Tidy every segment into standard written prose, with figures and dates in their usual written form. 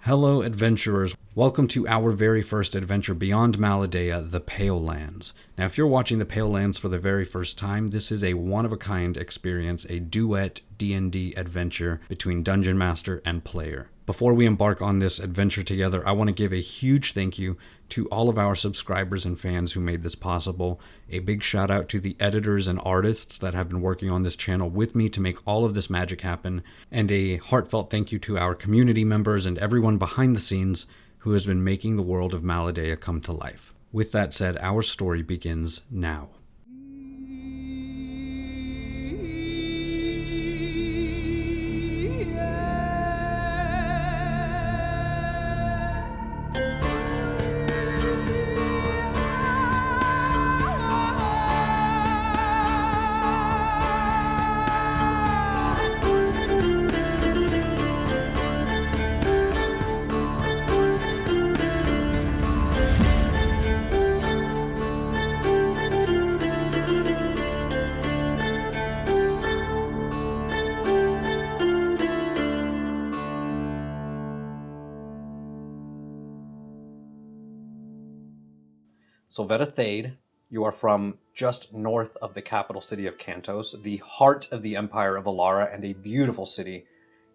Hello, adventurers. Welcome to our very first adventure beyond Maladea, the Pale Lands. Now, if you're watching the Pale Lands for the very first time, this is a one-of-a-kind experience, a duet D&D adventure between Dungeon Master and player. Before we embark on this adventure together, I want to give a huge thank you to all of our subscribers and fans who made this possible. A big shout out to the editors and artists that have been working on this channel with me to make all of this magic happen. And a heartfelt thank you to our community members and everyone behind the scenes who has been making the world of Maladea come to life. With that said, our story begins now. Sylvetta Thade, you are from just north of the capital city of Kantos, the heart of the Empire of Alara, and a beautiful city.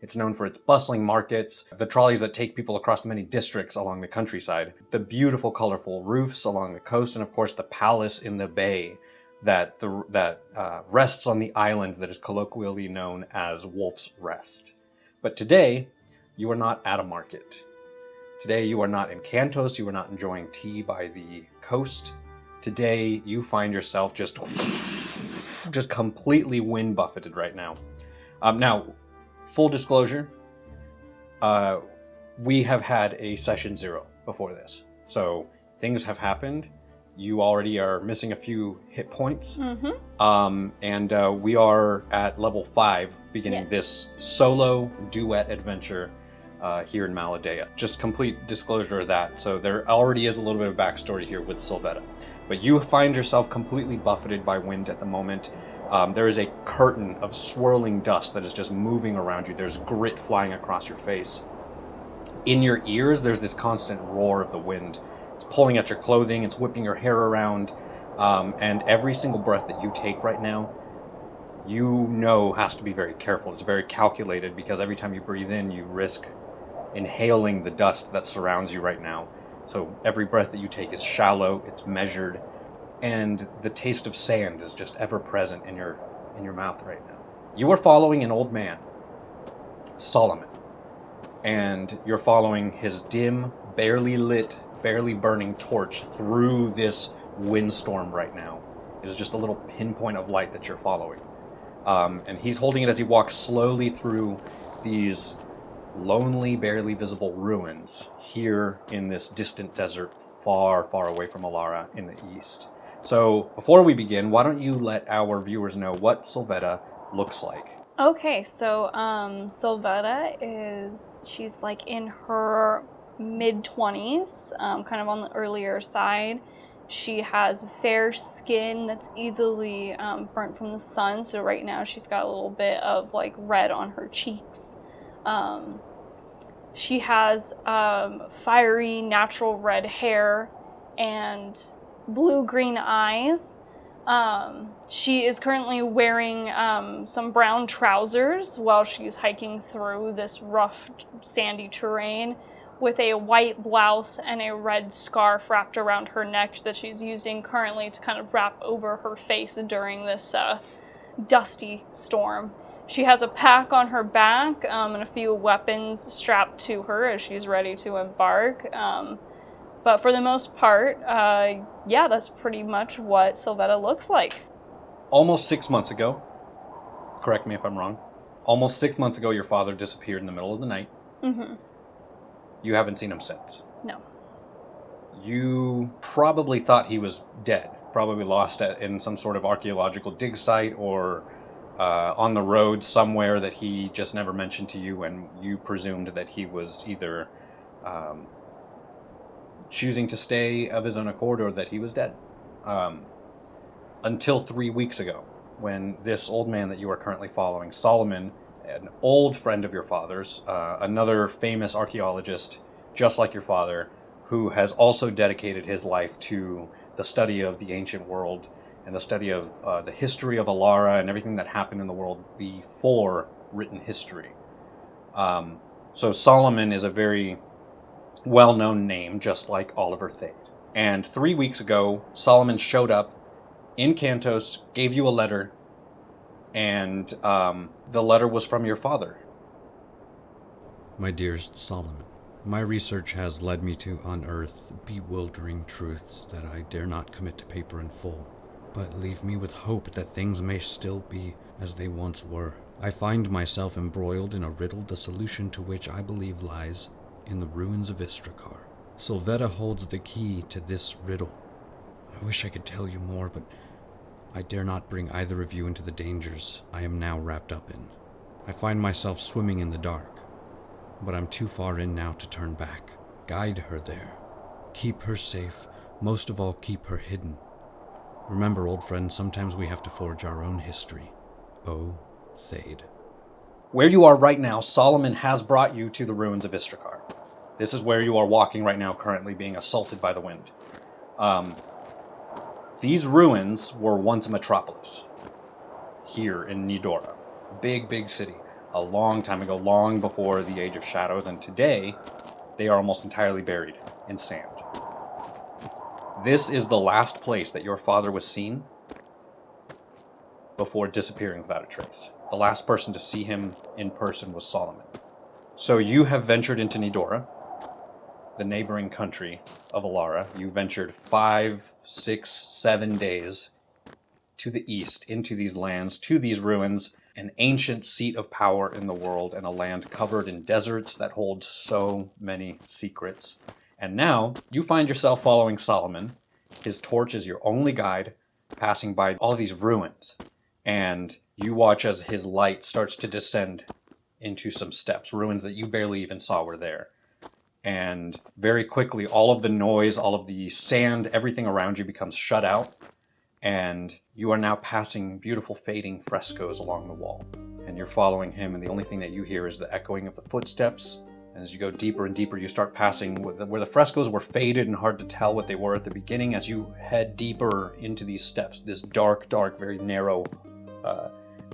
It's known for its bustling markets, the trolleys that take people across many districts along the countryside, the beautiful, colorful roofs along the coast, and of course the palace in the bay that rests on the island that is colloquially known as Wolf's Rest. But today, you are not at a market. Today you are not in Kantos, you are not enjoying tea by the coast. Today you find yourself just completely wind buffeted right now. Now, full disclosure, we have had a session 0 before this. So things have happened. You already are missing a few hit points. And we are at level 5 beginning this solo duet adventure here in Maladea. Just complete disclosure of that. So there already is a little bit of backstory here with Sylvetta. But you find yourself completely buffeted by wind at the moment. There is a curtain of swirling dust that is just moving around you. There's grit flying across your face. In your ears, there's this constant roar of the wind. It's pulling at your clothing, it's whipping your hair around, and every single breath that you take right now, you know has to be very careful. It's very calculated because every time you breathe in, you risk inhaling the dust that surrounds you right now. So every breath that you take is shallow, it's measured, and the taste of sand is just ever present in your mouth right now. You are following an old man, Solomon, and you're following his dim, barely lit, barely burning torch through this windstorm right now. It is just a little pinpoint of light that you're following. And he's holding it as he walks slowly through these lonely, barely visible ruins here in this distant desert far, far away from Alara in the east. So before we begin, why don't you let our viewers know what Sylvetta looks like? Okay, so Sylvetta she's like in her mid-20s, kind of on the earlier side. She has fair skin that's easily burnt from the sun, so right now she's got a little bit of like red on her cheeks. She has fiery natural red hair and blue-green eyes. She is currently wearing some brown trousers while she's hiking through this rough, sandy terrain with a white blouse and a red scarf wrapped around her neck that she's using currently to kind of wrap over her face during this dusty storm. She has a pack on her back and a few weapons strapped to her as she's ready to embark. But for the most part, yeah, that's pretty much what Sylvetta looks like. Almost 6 months ago, correct me if I'm wrong, almost 6 months ago your father disappeared in the middle of the night. Mm-hmm. You haven't seen him since. No. You probably thought he was dead, probably lost in some sort of archaeological dig site or on the road somewhere that he just never mentioned to you, and you presumed that he was either choosing to stay of his own accord or that he was dead. Until 3 weeks ago, when this old man that you are currently following, Solomon, an old friend of your father's, another famous archaeologist, just like your father, who has also dedicated his life to the study of the ancient world and the study of the history of Alara and everything that happened in the world before written history. So Solomon is a very well-known name, just like Oliver Thade. And 3 weeks ago, Solomon showed up in Kantos, gave you a letter, and the letter was from your father. My dearest Solomon, my research has led me to unearth bewildering truths that I dare not commit to paper in full, but leave me with hope that things may still be as they once were. I find myself embroiled in a riddle, the solution to which I believe lies in the ruins of Istrekar. Sylvetta holds the key to this riddle. I wish I could tell you more, but I dare not bring either of you into the dangers I am now wrapped up in. I find myself swimming in the dark, but I'm too far in now to turn back. Guide her there. Keep her safe. Most of all, keep her hidden. Remember, old friend, sometimes we have to forge our own history. Oh, Thade. Where you are right now, Solomon has brought you to the ruins of Istrekar. This is where you are walking right now, currently being assaulted by the wind. These ruins were once a metropolis here in Nidora. Big, big city. A long time ago, long before the Age of Shadows, and today they are almost entirely buried in sand. This is the last place that your father was seen before disappearing without a trace. The last person to see him in person was Solomon. So you have ventured into Nidora, the neighboring country of Alara. You ventured 5, 6, 7 days to the east, into these lands, to these ruins, an ancient seat of power in the world, and a land covered in deserts that hold so many secrets. And now you find yourself following Solomon. His torch is your only guide, passing by all these ruins. And you watch as his light starts to descend into some steps, ruins that you barely even saw were there. And very quickly, all of the noise, all of the sand, everything around you becomes shut out. And you are now passing beautiful fading frescoes along the wall. And you're following him, and the only thing that you hear is the echoing of the footsteps. And as you go deeper and deeper, you start passing where the frescoes were faded and hard to tell what they were at the beginning. As you head deeper into these steps, this dark, very narrow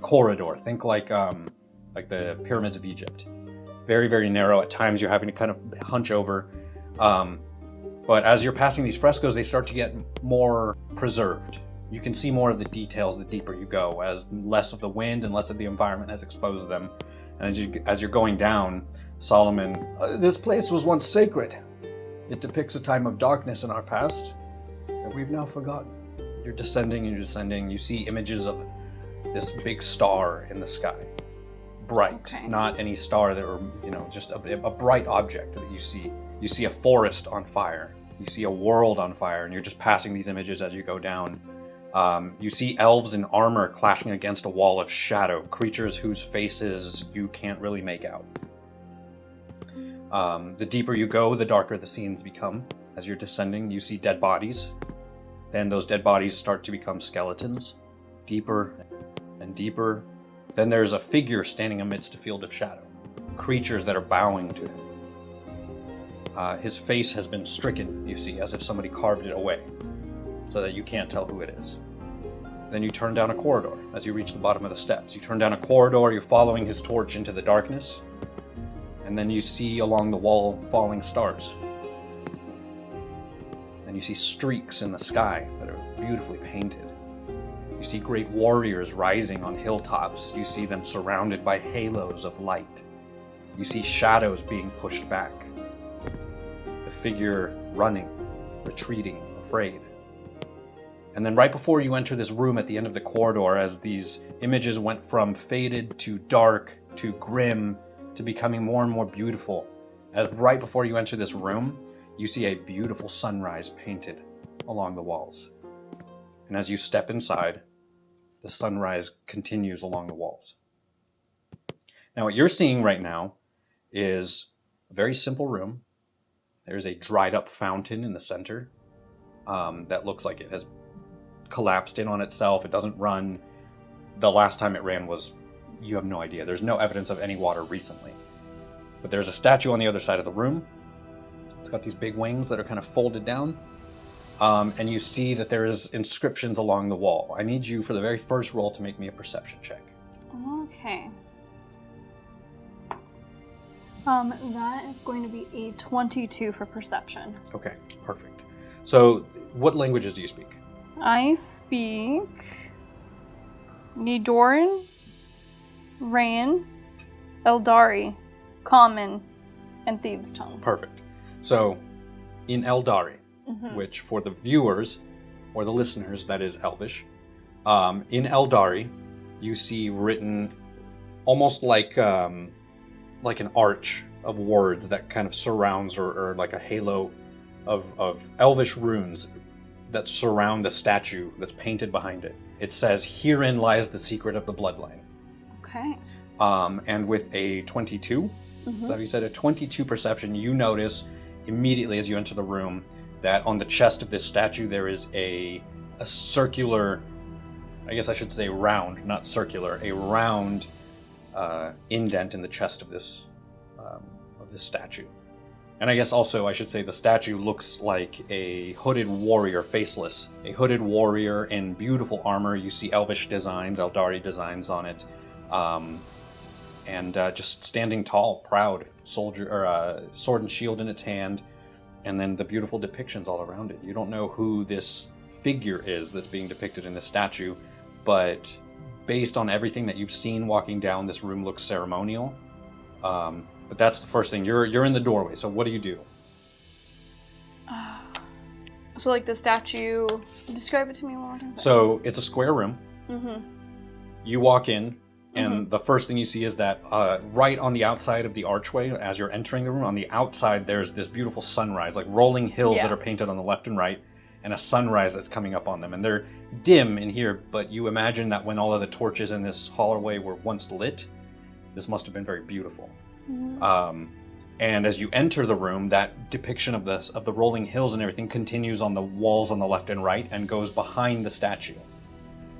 corridor. Think like the pyramids of Egypt. Very, very narrow. At times you're having to kind of hunch over. But as you're passing these frescoes, they start to get more preserved. You can see more of the details the deeper you go, as less of the wind and less of the environment has exposed them. And as you're going down, Solomon, this place was once sacred. It depicts a time of darkness in our past that we've now forgotten. You're descending and you're descending. You see images of this big star in the sky. Bright, okay. Not any star that were, just a bright object that you see. You see a forest on fire. You see a world on fire, and you're just passing these images as you go down. You see elves in armor clashing against a wall of shadow, creatures whose faces you can't really make out. The deeper you go, the darker the scenes become. As you're descending, you see dead bodies. Then those dead bodies start to become skeletons, deeper and deeper. Then there's a figure standing amidst a field of shadow, creatures that are bowing to him. His face has been stricken, you see, as if somebody carved it away, so that you can't tell who it is. Then you turn down a corridor as you reach the bottom of the steps. You turn down a corridor, you're following his torch into the darkness, and then you see along the wall falling stars. And you see streaks in the sky that are beautifully painted. You see great warriors rising on hilltops. You see them surrounded by halos of light. You see shadows being pushed back. The figure running, retreating, afraid. And then right before you enter this room at the end of the corridor, as these images went from faded to dark to grim to becoming more and more beautiful, as right before you enter this room, you see a beautiful sunrise painted along the walls. And as you step inside, the sunrise continues along the walls. Now, what you're seeing right now is a very simple room. There's a dried up fountain in the center that looks like it has collapsed in on itself. It doesn't run. The last time it ran was you have no idea. There's no evidence of any water recently. But there's a statue on the other side of the room. It's got these big wings that are kind of folded down. And you see that there is inscriptions along the wall. I need you for the very first roll to make me a perception check. Okay. That is going to be a 22 for perception. Okay, perfect. So, what languages do you speak? I speak Nidoran, Rayan, Eldari, Common, and Thieves' Tongue. Perfect. So, in Eldari, which for the viewers or the listeners, that is Elvish, in Eldari, you see written almost like an arch of words that kind of surrounds or like a halo of Elvish runes that surround the statue that's painted behind it. It says, "Herein lies the secret of the bloodline." Okay. And with a 22, is that what you said? A 22 perception, you notice immediately as you enter the room that on the chest of this statue there is a circular, I guess I should say round, not circular, a round indent in the chest of this statue. And I guess also I should say the statue looks like a hooded warrior, faceless. A hooded warrior in beautiful armor. You see Elvish designs, Eldari designs on it. And just standing tall, proud, soldier, or sword and shield in its hand. And then the beautiful depictions all around it. You don't know who this figure is that's being depicted in this statue, but based on everything that you've seen walking down, this room looks ceremonial. But that's the first thing. You're in the doorway, so what do you do? So like the statue, describe it to me one more time. So it's a square room. You walk in, and the first thing you see is that right on the outside of the archway, as you're entering the room, on the outside there's this beautiful sunrise, like rolling hills that are painted on the left and right, and a sunrise that's coming up on them. And they're dim in here, but you imagine that when all of the torches in this hallway were once lit, this must have been very beautiful. And as you enter the room, that depiction of the rolling hills and everything continues on the walls on the left and right and goes behind the statue.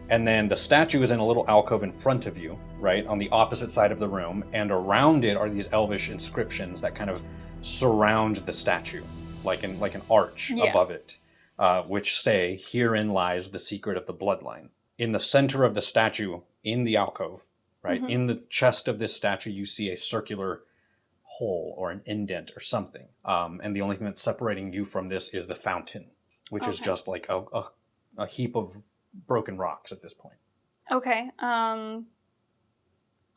And then the statue is in a little alcove in front of you, right, on the opposite side of the room, and around it are these Elvish inscriptions that kind of surround the statue, like an arch above it, which say, "Herein lies the secret of the bloodline." In the center of the statue, in the alcove, right, in the chest of this statue, you see a circular hole or an indent or something. And the only thing that's separating you from this is the fountain, which is just like a heap of broken rocks at this point. Okay.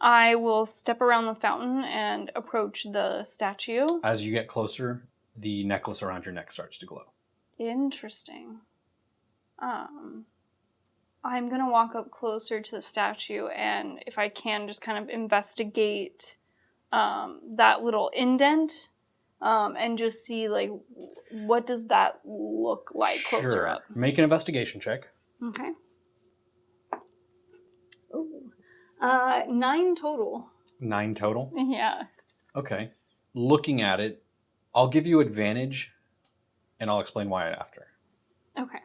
I will step around the fountain and approach the statue. As you get closer, the necklace around your neck starts to glow. Interesting. I'm going to walk up closer to the statue and, if I can, just kind of investigate that little indent and just see, like, what does that look like closer up. Make an investigation check. Okay. Ooh. 9 total. 9 total? Yeah. Okay. Looking at it, I'll give you advantage, and I'll explain why after. Okay.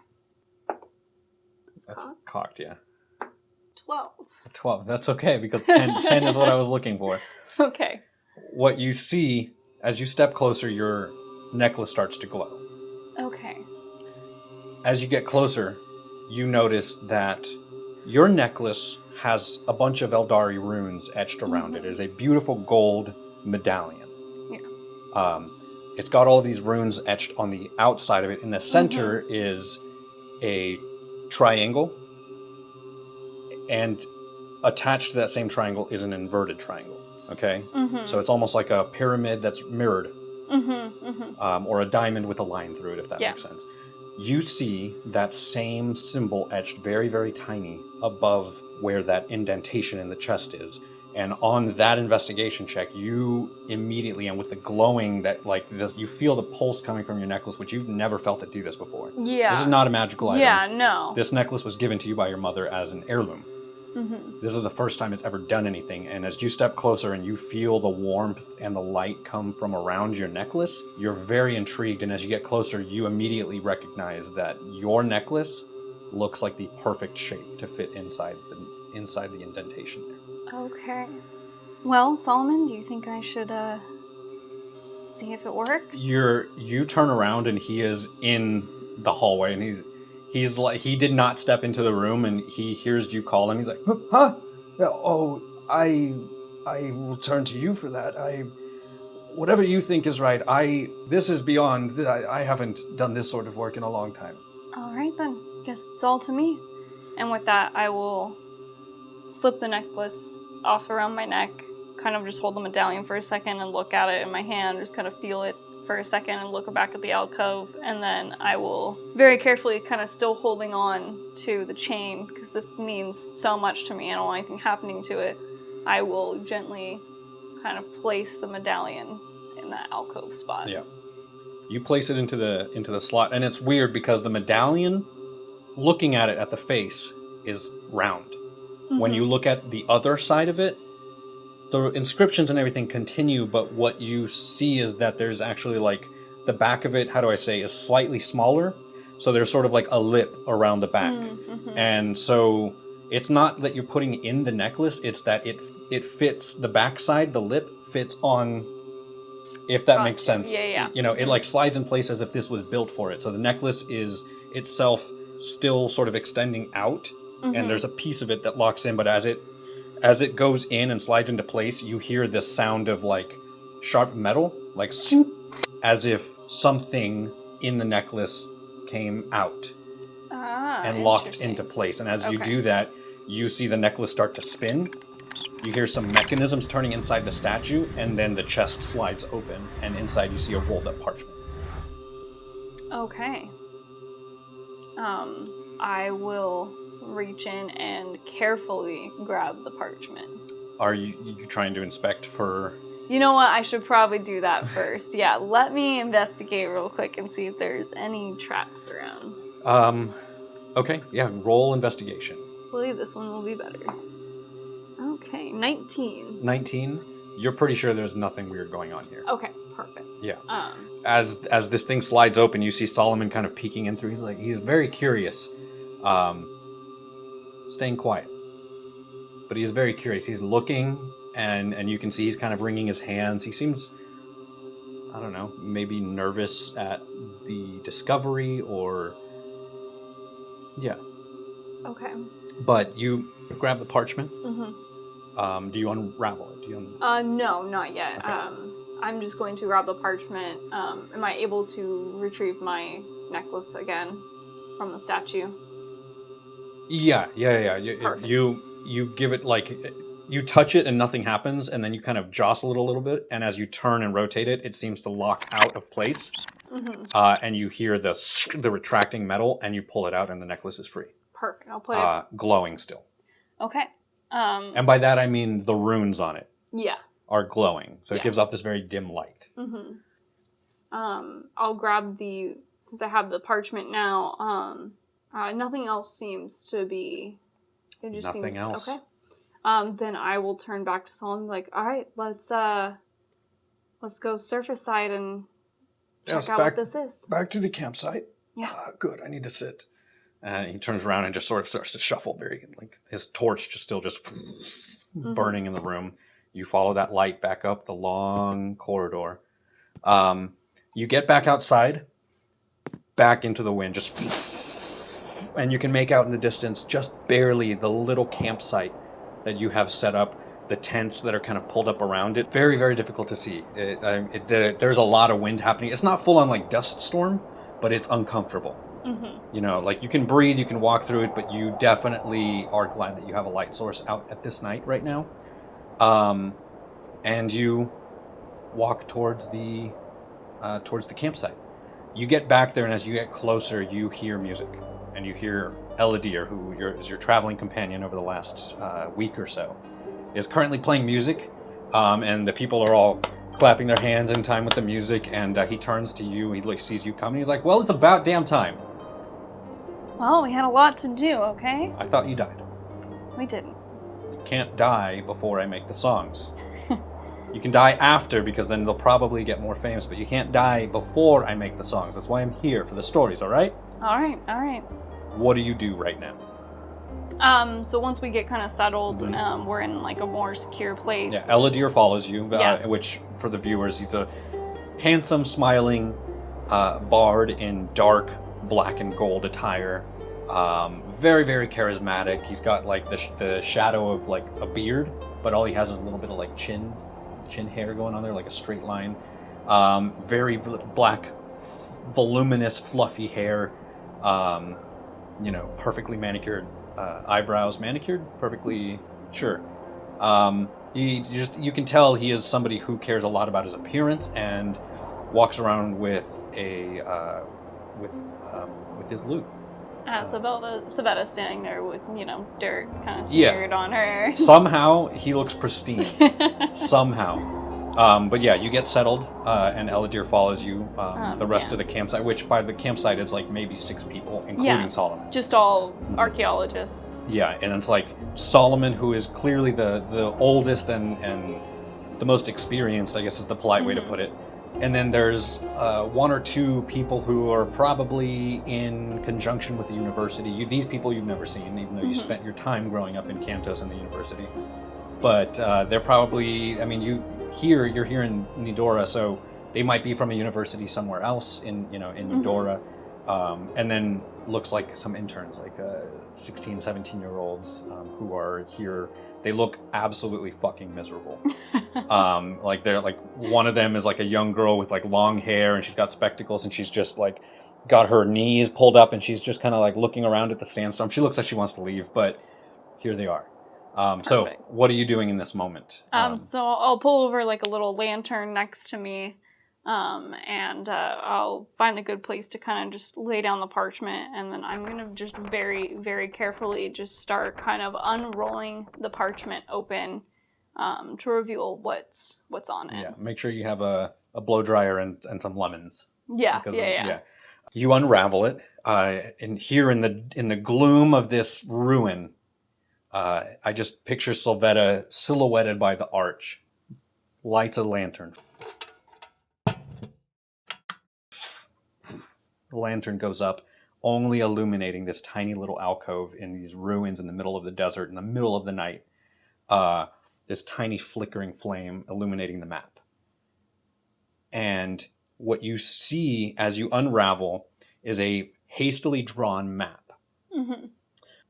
That's cocked, yeah. 12. 12. That's okay, because 10 is what I was looking for. Okay. What you see, as you step closer, your necklace starts to glow. Okay. As you get closer, you notice that your necklace has a bunch of Eldari runes etched around it. It is a beautiful gold medallion. Yeah. It's got all of these runes etched on the outside of it. In the center is a triangle, and attached to that same triangle is an inverted triangle. Okay? So it's almost like a pyramid that's mirrored. Or a diamond with a line through it, if that makes sense. You see that same symbol etched very, very tiny above where that indentation in the chest is. And on that investigation check, you immediately, and with the glowing that, like, this, you feel the pulse coming from your necklace, which you've never felt it do this before. Yeah. This is not a magical item. Yeah, no. This necklace was given to you by your mother as an heirloom. This is the first time it's ever done anything, and as you step closer and you feel the warmth and the light come from around your necklace, you're very intrigued, and as you get closer, you immediately recognize that your necklace looks like the perfect shape to fit inside the indentation there. Okay. Well, Solomon, do you think I should see if it works? You turn around and he is in the hallway, and he's like, he did not step into the room, and he hears you call him. He's like, huh? Oh, I will turn to you for that. Whatever you think is right. This is beyond. I haven't done this sort of work in a long time. All right then. Guess it's all to me. And with that, I will slip the necklace off around my neck, kind of just hold the medallion for a second and look at it in my hand, just kind of feel it for a second and look back at the alcove, and then I will very carefully, kind of still holding on to the chain, because this means so much to me, I don't want anything happening to it, I will gently kind of place the medallion in that alcove spot. Yeah. You place it into the slot, and it's weird because the medallion, looking at it at the face, is round. Mm-hmm. When you look at the other side of it, the inscriptions and everything continue, but what you see is that there's actually like the back of it, how do I say, is slightly smaller. So there's sort of like a lip around the back. Mm-hmm. And so it's not that you're putting in the necklace, it's that it fits the backside, the lip fits on, if that makes sense. Yeah. You know, it like slides in place as if this was built for it. So the necklace is itself still sort of extending out, and there's a piece of it that locks in, but as it goes in and slides into place, you hear this sound of like sharp metal, like as if something in the necklace came out and locked into place. And as you do that, you see the necklace start to spin. You hear some mechanisms turning inside the statue, and then the chest slides open, and inside you see a rolled up parchment. Okay. I will reach in and carefully grab the parchment. Are you trying to inspect for... You know what? I should probably do that first. Yeah, let me investigate real quick and see if there's any traps around. Okay, yeah, roll investigation. Hopefully this one will be better. Okay, 19. 19? You're pretty sure there's nothing weird going on here. Okay, perfect. Yeah. As this thing slides open, you see Solomon kind of peeking in through. He's very curious. Staying quiet. But he is very curious. He's looking, and you can see he's kind of wringing his hands. He seems, I don't know, maybe nervous at the discovery, or... Yeah. Okay. But you grab the parchment. Mm-hmm. Do you unravel it? No, not yet. Okay. I'm just going to grab the parchment. Am I able to retrieve my necklace again from the statue? Yeah. You give it, like, you touch it and nothing happens, and then you kind of jostle it a little bit, and as you turn and rotate it, it seems to lock out of place. Mm-hmm. And you hear the retracting metal, and you pull it out, and the necklace is free. Perfect. I'll put it... Glowing still. Okay. And by that I mean the runes on it. Yeah. Are glowing, so it gives off this very dim light. Mm-hmm. I'll grab since I have the parchment now, nothing else seems to be... Nothing else. Okay. Then I will turn back to Solomon, like, all right, let's go surface side and check out what this is. Back to the campsite. Yeah. Good, I need to sit. He turns around and just sort of starts to shuffle, very, like, his torch still burning in the room. You follow that light back up the long corridor. You get back outside, back into the wind, and you can make out in the distance, just barely, the little campsite that you have set up, the tents that are kind of pulled up around it. Very, very difficult to see. There's a lot of wind happening. It's not full on like dust storm, but it's uncomfortable. Mm-hmm. You know, like you can breathe, you can walk through it, but you definitely are glad that you have a light source out at this night right now. And you walk towards the campsite. You get back there, and as you get closer, you hear music. And you hear Malidea, who is your traveling companion over the last week or so, is currently playing music, and the people are all clapping their hands in time with the music, and he turns to you, he sees you coming, he's like, well, it's about damn time. Well, we had a lot to do, okay? I thought you died. We didn't. You can't die before I make the songs. You can die after, because then they'll probably get more famous, but you can't die before I make the songs. That's why I'm here, for the stories, all right? All right. What do you do right now? So once we get kind of settled, we're in like a more secure place. Yeah, Eladir follows you, Yeah. which for the viewers, he's a handsome, smiling bard in dark black and gold attire. Very, very charismatic. He's got like the shadow of like a beard, but all he has is a little bit of like chin hair going on there, like a straight line. Very black, voluminous, fluffy hair. Perfectly manicured eyebrows. Manicured? Perfectly sure. You can tell he is somebody who cares a lot about his appearance and walks around with with his lute. Sylvetta standing there with, dirt kind of smeared on her. Somehow, he looks pristine. Somehow. But yeah, you get settled, and Eladir follows you. The rest of the campsite, which by the campsite is like maybe 6 people, including Solomon. Just all archaeologists. Yeah, and it's like Solomon, who is clearly the oldest and the most experienced, I guess is the polite way to put it. And then there's 1 or 2 people who are probably in conjunction with the university. These people you've never seen, even though you spent your time growing up in Kantos and the university. But they're probably, you're here in Nidora, so they might be from a university somewhere else in Nidora. And then looks like some interns, like 16, 17-year-olds who are here. They look absolutely fucking miserable. Like they're like, one of them is like a young girl with like long hair and she's got spectacles and she's just like got her knees pulled up and she's just kind of like looking around at the sandstorm. She looks like she wants to leave, but here they are. So what are you doing in this moment? So I'll pull over like a little lantern next to me, and I'll find a good place to kind of just lay down the parchment, and then I'm going to just very, very carefully just start kind of unrolling the parchment open to reveal what's on it. Yeah, make sure you have a blow dryer and some lemons. Yeah. You unravel it, and here in the gloom of this ruin, I just picture Sylvetta silhouetted by the arch, lights a lantern. The lantern goes up, only illuminating this tiny little alcove in these ruins in the middle of the desert, in the middle of the night. This tiny flickering flame illuminating the map. And what you see as you unravel is a hastily drawn map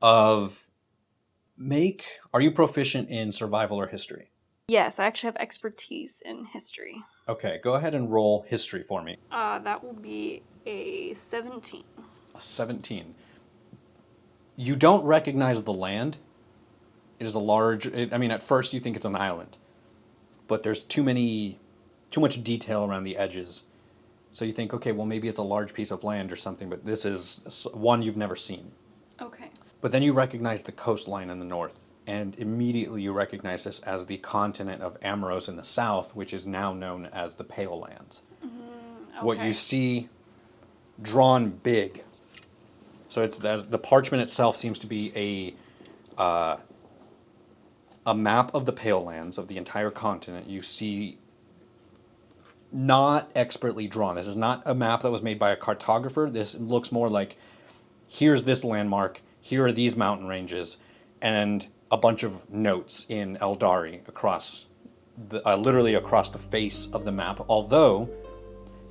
of... Are you proficient in survival or history? Yes, I actually have expertise in history. Okay, go ahead and roll history for me. That will be a 17. A 17. You don't recognize the land. It is a large... at first you think it's an island. But there's too much detail around the edges. So you think, okay, well maybe it's a large piece of land or something, but this is one you've never seen. Okay. But then you recognize the coastline in the north, and immediately you recognize this as the continent of Amoros in the south, which is now known as the Pale Lands. Okay. What you see drawn big, so it's the parchment itself seems to be a map of the Pale Lands, of the entire continent. You see not expertly drawn. This is not a map that was made by a cartographer. This looks more like, here's this landmark, here are these mountain ranges, and a bunch of notes in Eldari across, literally across the face of the map, although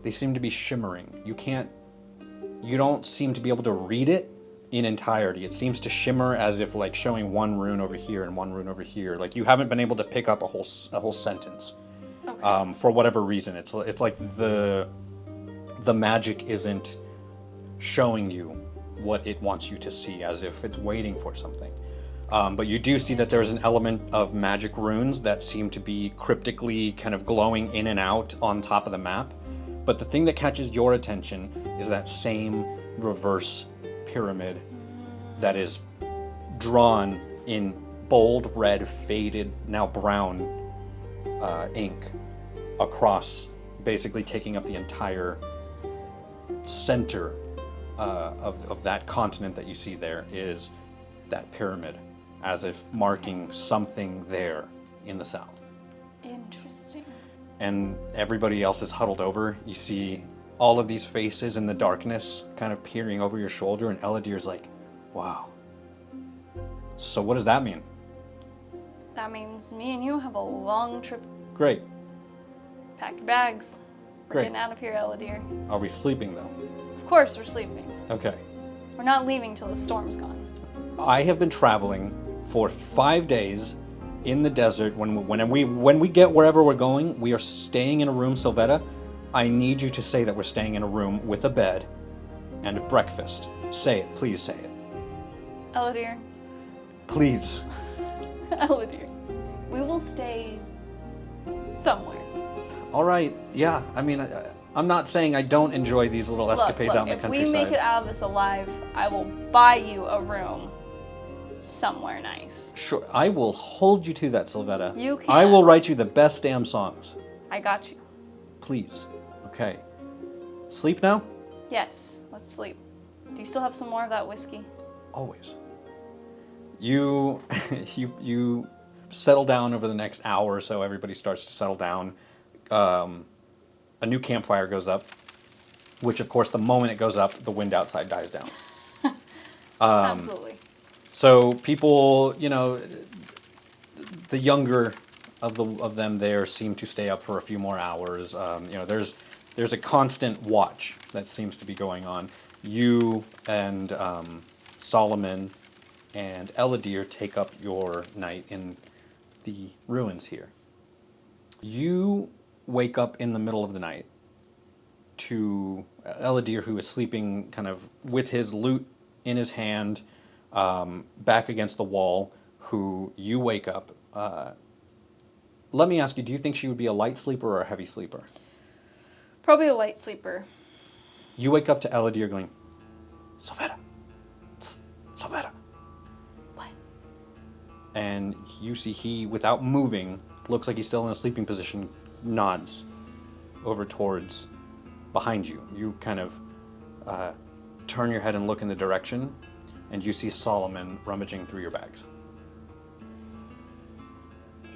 they seem to be shimmering. You don't seem to be able to read it in entirety. It seems to shimmer as if like showing one rune over here and one rune over here. Like you haven't been able to pick up a whole sentence. Okay. For whatever reason. It's like the magic isn't showing you what it wants you to see, as if it's waiting for something. But you do see that there's an element of magic runes that seem to be cryptically kind of glowing in and out on top of the map. But the thing that catches your attention is that same reverse pyramid that is drawn in bold red, faded, now brown ink across, basically taking up the entire center of that continent that you see there is that pyramid, as if marking something there in the south. Interesting. And everybody else is huddled over. You see all of these faces in the darkness kind of peering over your shoulder, and Eladir's like, wow, So what does that mean? That means me and you have a long trip. Great. Pack your bags. We're Great. getting out of here, Eladir. Are we sleeping though? Of course we're sleeping. Okay. We're not leaving till the storm's gone. I have been traveling for 5 days in the desert. When we get wherever we're going, we are staying in a room, Sylvetta. I need you to say that we're staying in a room with a bed and a breakfast. Say it, please say it. Eladir. Please. Eladir. We will stay somewhere. All right, yeah. I mean, I'm not saying I don't enjoy these little escapades out in the countryside. If we make it out of this alive, I will buy you a room somewhere nice. Sure, I will hold you to that, Sylvetta. You can. I will write you the best damn songs. I got you. Please. Okay. Sleep now? Yes, let's sleep. Do you still have some more of that whiskey? Always. You settle down over the next hour or so. Everybody starts to settle down. A new campfire goes up, which of course the moment it goes up, the wind outside dies down. Absolutely. So people, the younger of them there seem to stay up for a few more hours. There's a constant watch that seems to be going on. You and Solomon and Eladir take up your night in the ruins here. You wake up in the middle of the night to Eladir, who is sleeping kind of with his lute in his hand, back against the wall, who you wake up. Let me ask you, do you think she would be a light sleeper or a heavy sleeper? Probably a light sleeper. You wake up to Eladir going, Sylvetta, Sylvetta. What? And you see he, without moving, looks like he's still in a sleeping position, nods over towards behind you. You kind of turn your head and look in the direction, and you see Solomon rummaging through your bags.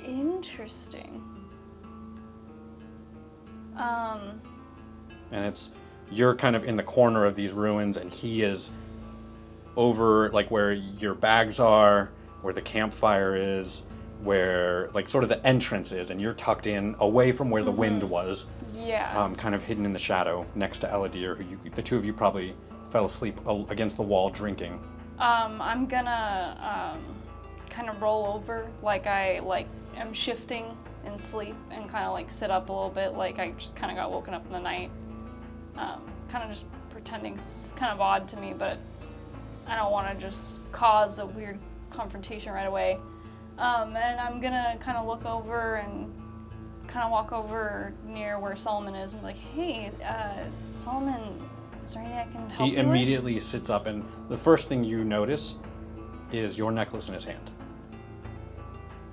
Interesting. And you're kind of in the corner of these ruins, and he is over like where your bags are, where the campfire is, where like sort of the entrance is, and you're tucked in away from where the wind was. Yeah. Kind of hidden in the shadow next to Eladir, who the two of you probably fell asleep against the wall drinking. I'm gonna kind of roll over like I am shifting in sleep and kind of like sit up a little bit like I just kind of got woken up in the night. Kind of just pretending. It's kind of odd to me, but I don't want to just cause a weird confrontation right away. And I'm gonna kind of look over and kind of walk over near where Solomon is and be like, hey, Solomon, is there anything I can help you He with? immediately sits up, and the first thing you notice is your necklace in his hand.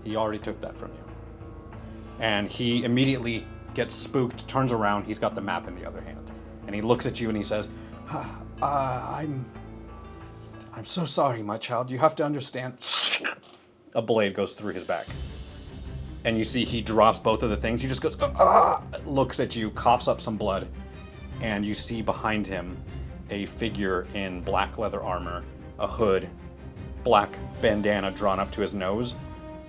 He already took that from you. And he immediately gets spooked, turns around, he's got the map in the other hand. And he looks at you and he says, I'm so sorry, my child. You have to understand. A blade goes through his back. And you see he drops both of the things. He just goes, looks at you, coughs up some blood. And you see behind him a figure in black leather armor, a hood, black bandana drawn up to his nose,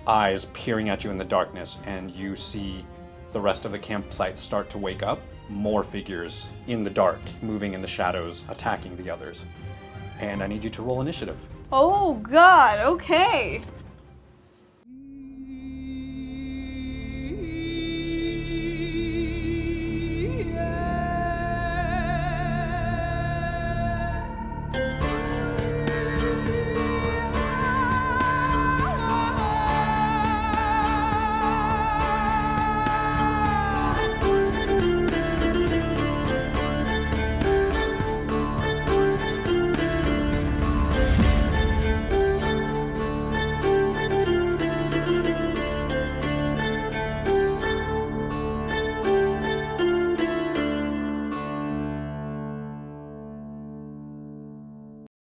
eyes peering at you in the darkness. And you see the rest of the campsite start to wake up. More figures in the dark, moving in the shadows, attacking the others. And I need you to roll initiative. Oh God, okay.